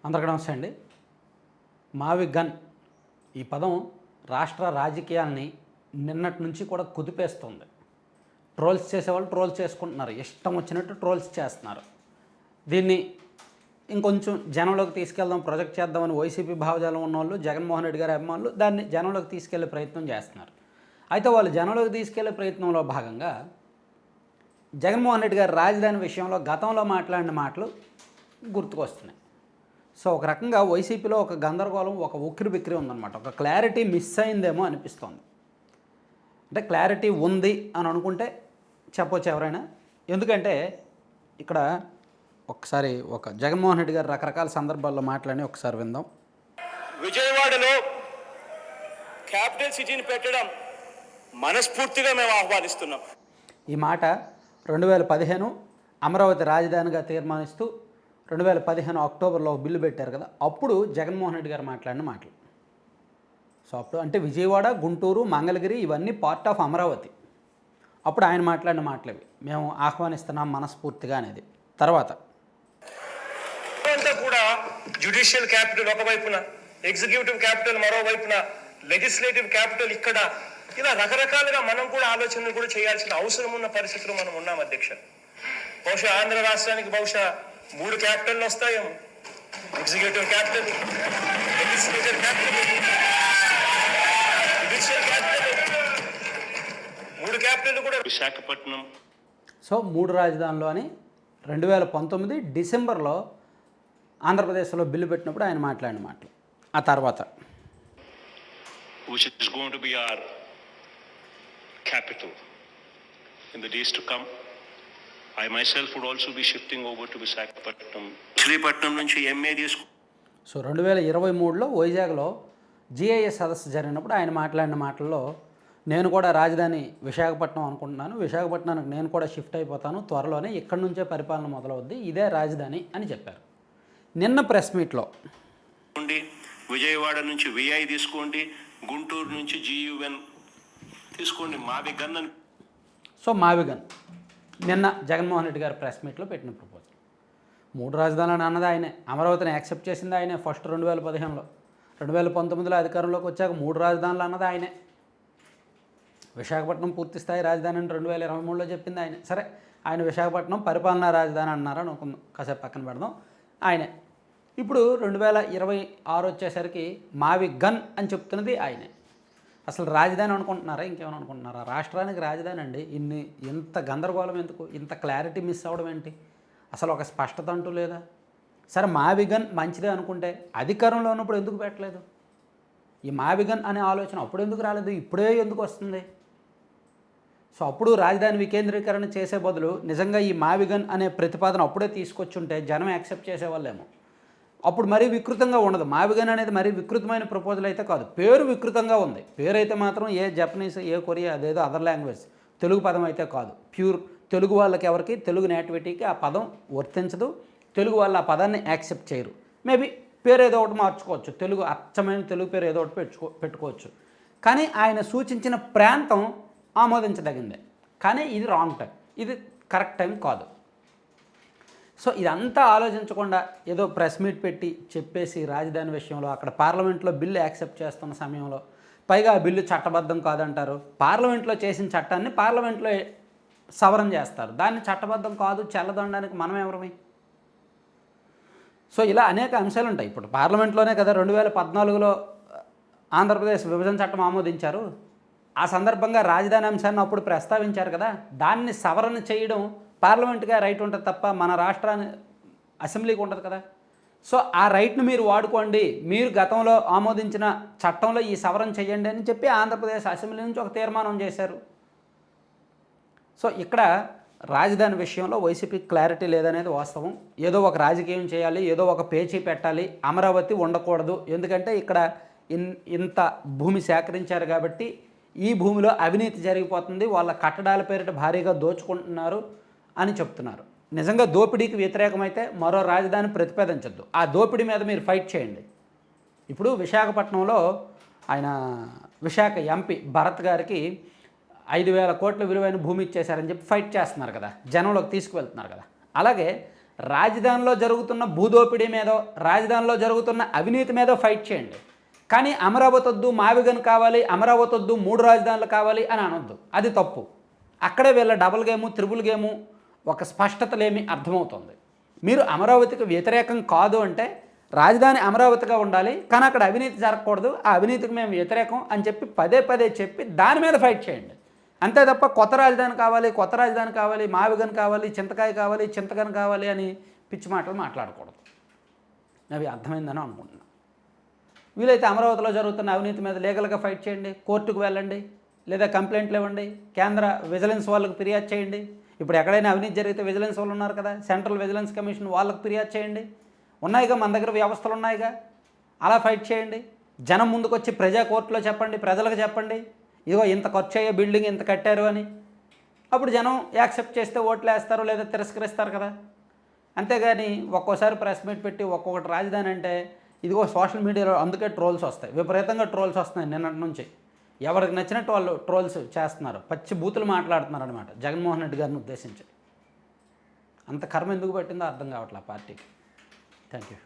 అందరికీ నమస్తే అండి. మావి గన్ ఈ పదం రాష్ట్ర రాజకీయాల్ని నిన్నటి నుంచి కూడా కుదిపేస్తుంది. ట్రోల్స్ చేసేవాళ్ళు ట్రోల్స్ చేసుకుంటున్నారు, ఇష్టం వచ్చినట్టు ట్రోల్స్ చేస్తున్నారు. దీన్ని ఇంకొంచెం జనంలోకి తీసుకెళ్దాం, ప్రొజెక్ట్ చేద్దామని వైసీపీ భావజాలం ఉన్నవాళ్ళు, జగన్మోహన్ రెడ్డి గారి అభిమానులు దాన్ని జనంలోకి తీసుకెళ్లే ప్రయత్నం చేస్తున్నారు. అయితే వాళ్ళు జనంలోకి తీసుకెళ్లే ప్రయత్నంలో భాగంగా జగన్మోహన్ రెడ్డి గారి రాజధాని విషయంలో గతంలో మాట్లాడిన మాటలు గుర్తుకొస్తున్నాయి. సో ఒక రకంగా వైసీపీలో ఒక గందరగోళం, ఒక ఉక్కిరి బిక్కిరి ఉందన్నమాట. ఒక క్లారిటీ మిస్ అయిందేమో అనిపిస్తోంది. అంటే క్లారిటీ ఉంది అని అనుకుంటే చెప్పొచ్చు ఎవరైనా. ఎందుకంటే ఇక్కడ ఒకసారి ఒక జగన్మోహన్ రెడ్డి గారు రకరకాల సందర్భాల్లో మాట్లాడి ఒకసారి విందాం. విజయవాడలో క్యాపిటల్ సిటీని పెట్టడం మనస్ఫూర్తిగా మేము ఆహ్వానిస్తున్నాం. ఈ మాట 2015 అమరావతి రాజధానిగా తీర్మానిస్తూ 2015 అక్టోబర్లో బిల్లు పెట్టారు కదా, అప్పుడు జగన్మోహన్ రెడ్డి గారు మాట్లాడిన మాటలు. సో అప్పుడు అంటే విజయవాడ, గుంటూరు, మంగళగిరి ఇవన్నీ పార్ట్ ఆఫ్ అమరావతి. అప్పుడు ఆయన మాట్లాడిన మాటలు ఇవి. మేము ఆహ్వానిస్తున్నాం మనస్ఫూర్తిగా అనేది. తర్వాత అంతా కూడా జ్యుడిషియల్ క్యాపిటల్ ఒకవైపున, ఎగ్జిక్యూటివ్ క్యాపిటల్ మరోవైపున, లెజిస్లేటివ్ క్యాపిటల్ ఇక్కడ, ఇలా రకరకాలుగా మనం కూడా ఆలోచనలు కూడా చేయాల్సిన అవసరం ఉన్న పరిస్థితుల్లో మనం ఉన్నాం అధ్యక్ష. బహుశా ఆంధ్ర రాష్ట్రానికి బహుశా 3 క్యాపిటల్ వస్తాయేమో. Executive capital, legislative capital, judicial capital, 3 capital కూడా విశాఖపట్నం. సో 3 రాజధానులు అని 2019 డిసెంబర్లో ఆంధ్రప్రదేశ్లో బిల్లు పెట్టినప్పుడు ఆయన మాట్లాడిన మాటలు. ఆ తర్వాత which is going to be our capital in the days to come. I myself would also be shifting over to Visakhapatnam. Visakhapatnam నుంచి ఎంఏ తీసుకు. సో 2023లో వైజాగ్లో జిఐఎస్ సదస్సు జరిగినప్పుడు ఆయన మాట్లాడిన మాటల్లో నేను కూడా రాజధాని విశాఖపట్నం అనుకుంటున్నాను, విశాఖపట్నానికి నేను కూడా షిఫ్ట్ అయిపోతాను త్వరలోనే, ఇక్కడి నుంచే పరిపాలన మొదలవుద్ది, ఇదే రాజధాని అని చెప్పారు. నిన్న ప్రెస్ మీట్లో విజయవాడ నుంచి విఐ తీసుకోండి, గుంటూరు నుంచి జియుఎన్ తీసుకోండి, మావి గన్ అని. సో మావి గన్ నిన్న జగన్మోహన్ రెడ్డి గారు ప్రెస్ మీట్లో పెట్టిన ప్రపోజల్. 3 రాజధానులు అన్నది ఆయనే, అమరావతిని యాక్సెప్ట్ చేసింది ఆయనే ఫస్ట్ 2015లో. 2019లో అధికారంలోకి వచ్చాక 3 రాజధానులు అన్నది ఆయనే. విశాఖపట్నం పూర్తి స్థాయి రాజధాని అని 2023లో చెప్పింది ఆయనే. సరే, ఆయన విశాఖపట్నం పరిపాలనా రాజధాని అన్నారని అనుకుందాం, కాసేపు పక్కన పెడదాం. ఆయనే. ఇప్పుడు 2026 వచ్చేసరికి మావి గన్ అని చెప్తున్నది ఆయనే. అసలు రాజధాని అనుకుంటున్నారా, ఇంకేమైనా అనుకుంటున్నారా? రాష్ట్రానికి రాజధాని అండి. ఇంత గందరగోళం ఎందుకు, ఇంత క్లారిటీ మిస్ అవ్వడం ఏంటి? అసలు ఒక స్పష్టత అంటూ లేదా? సరే, మావి గన్ మంచిదే అనుకుంటే అధికారంలో ఉన్నప్పుడు ఎందుకు పెట్టలేదు? ఈ మావి గన్ అనే ఆలోచన అప్పుడు ఎందుకు రాలేదు, ఇప్పుడే ఎందుకు వస్తుంది? సో అప్పుడు రాజధాని వికేంద్రీకరణ చేసే బదులు నిజంగా ఈ మావి గన్ అనే ప్రతిపాదన అప్పుడే తీసుకొచ్చుంటే జనం యాక్సెప్ట్ చేసేవాళ్ళేమో. అప్పుడు మరీ వికృతంగా ఉండదు. మావిగన్ అనేది మరీ వికృతమైన ప్రపోజల్ అయితే కాదు, పేరు వికృతంగా ఉంది. పేరు అయితే మాత్రం ఏ జపనీస్, ఏ కొరియా, అదేదో అదర్ లాంగ్వేజ్, తెలుగు పదం అయితే కాదు. ప్యూర్ తెలుగు వాళ్ళకి, ఎవరికి తెలుగు నేటివిటీకి ఆ పదం వర్తించదు. తెలుగు వాళ్ళు ఆ పదాన్ని యాక్సెప్ట్ చేయరు. మేబీ పేరు ఏదో ఒకటి మార్చుకోవచ్చు, తెలుగు అచ్చమైన తెలుగు పేరు ఏదో ఒకటి పెట్టుకోవచ్చు. కానీ ఆయన సూచించిన ప్రాంతం ఆమోదించదగిందే. కానీ ఇది రాంగ్ టైం, ఇది కరెక్ట్ టైం కాదు. సో ఇదంతా ఆలోచించకుండా ఏదో ప్రెస్ మీట్ పెట్టి చెప్పేసి రాజధాని విషయంలో అక్కడ పార్లమెంట్లో బిల్లు యాక్సెప్ట్ చేస్తున్న సమయంలో, పైగా ఆ బిల్లు చట్టబద్ధం కాదంటారు. పార్లమెంట్లో చేసిన చట్టాన్ని పార్లమెంట్లో సవరణ చేస్తారు, దాన్ని చట్టబద్ధం కాదు చెల్లదనడానికి మనం ఎవరమే? సో ఇలా అనేక అంశాలు ఉంటాయి. ఇప్పుడు పార్లమెంట్లోనే కదా 2014లో ఆంధ్రప్రదేశ్ విభజన చట్టం ఆమోదించారు. ఆ సందర్భంగా రాజధాని అంశాన్ని అప్పుడు ప్రస్తావించారు కదా, దాన్ని సవరణ చేయడం పార్లమెంట్గా రైట్ ఉంటుంది తప్ప మన రాష్ట్రాన్ని అసెంబ్లీకి ఉంటుంది కదా. సో ఆ రైట్ను మీరు వాడుకోండి, మీరు గతంలో ఆమోదించిన చట్టంలో ఈ సవరణ చేయండి అని చెప్పి ఆంధ్రప్రదేశ్ అసెంబ్లీ నుంచి ఒక తీర్మానం చేశారు. సో ఇక్కడ రాజధాని విషయంలో వైసీపీ క్లారిటీ లేదనేది వాస్తవం. ఏదో ఒక రాజకీయం చేయాలి, ఏదో ఒక పేచీ పెట్టాలి, అమరావతి ఉండకూడదు, ఎందుకంటే ఇక్కడ ఇంత భూమి సేకరించారు కాబట్టి ఈ భూమిలో అవినీతి జరిగిపోతుంది, వాళ్ళ కట్టడాల పేరిట భారీగా దోచుకుంటున్నారు అని చెప్తున్నారు. నిజంగా దోపిడీకి వ్యతిరేకమైతే మరో రాజధాని ప్రతిపాదించద్దు, ఆ దోపిడీ మీద మీరు ఫైట్ చేయండి. ఇప్పుడు విశాఖపట్నంలో ఆయన విశాఖ ఎంపీ భరత్ గారికి 5,000 కోట్ల విలువైన భూమి ఇచ్చేశారని చెప్పి ఫైట్ చేస్తున్నారు కదా, జనంలోకి తీసుకువెళ్తున్నారు కదా. అలాగే రాజధానిలో జరుగుతున్న భూదోపిడీ మీదో రాజధానిలో జరుగుతున్న అవినీతి మీదో ఫైట్ చేయండి. కానీ అమరావతి వద్దు, మావిగన్ కావాలి, అమరావతి వద్దు, 3 రాజధానులు కావాలి అని అనొద్దు. అది తప్పు. అక్కడే వీళ్ళ డబుల్ గేము, త్రిబుల్ గేము, ఒక స్పష్టత లేమి అర్థమవుతుంది. మీరు అమరావతికి వ్యతిరేకం కాదు అంటే రాజధాని అమరావతిగా ఉండాలి, కానీ అక్కడ అవినీతి జరగకూడదు, ఆ అవినీతికి మేము వ్యతిరేకం అని చెప్పి పదే పదే చెప్పి దాని మీద ఫైట్ చేయండి. అంతే తప్ప కొత్త రాజధాని కావాలి, కొత్త రాజధాని కావాలి, మావిగన్ కావాలి, చింతకాయ కావాలి, చింతగన్ కావాలి అని పిచ్చి మాటలు మాట్లాడకూడదు. అవి అర్థమైందని అనుకుంటున్నాను. వీలైతే అమరావతిలో జరుగుతున్న అవినీతి మీద లీగల్గా ఫైట్ చేయండి, కోర్టుకు వెళ్ళండి, లేదా కంప్లైంట్లు ఇవ్వండి, కేంద్ర విజిలెన్స్ వాళ్ళకు ఫిర్యాదు చేయండి. ఇప్పుడు ఎక్కడైనా అవినీతి జరిగితే విజిలెన్స్ వాళ్ళు ఉన్నారు కదా, సెంట్రల్ విజిలెన్స్ కమిషన్ వాళ్ళకు ఫిర్యాదు చేయండి. ఉన్నాయిగా, మన దగ్గర వ్యవస్థలు ఉన్నాయిగా, అలా ఫైట్ చేయండి. జనం ముందుకు వచ్చి ప్రజా కోర్టులో చెప్పండి, ప్రజలకు చెప్పండి, ఇదిగో ఇంత ఖర్చు అయ్యే బిల్డింగ్ ఇంత కట్టారు అని. అప్పుడు జనం యాక్సెప్ట్ చేస్తే ఓట్లు వేస్తారు, లేదా తిరస్కరిస్తారు కదా. అంతేగాని ఒక్కోసారి ప్రెస్ మీట్ పెట్టి ఒక్కొక్కటి రాజధాని అంటే ఇదిగో సోషల్ మీడియాలో అందుకే ట్రోల్స్ వస్తాయి, విపరీతంగా ట్రోల్స్ వస్తున్నాయి నిన్నటి నుంచి. ఎవరికి నచ్చినట్టు వాళ్ళు ట్రోల్స్ చేస్తున్నారు, పచ్చి బూతులు మాట్లాడుతున్నారు అనమాట జగన్మోహన్ రెడ్డి గారిని ఉద్దేశించి. అంత కర్మ ఎందుకు పట్టిందో అర్థం కావట్లే పార్టీకి. Thank you.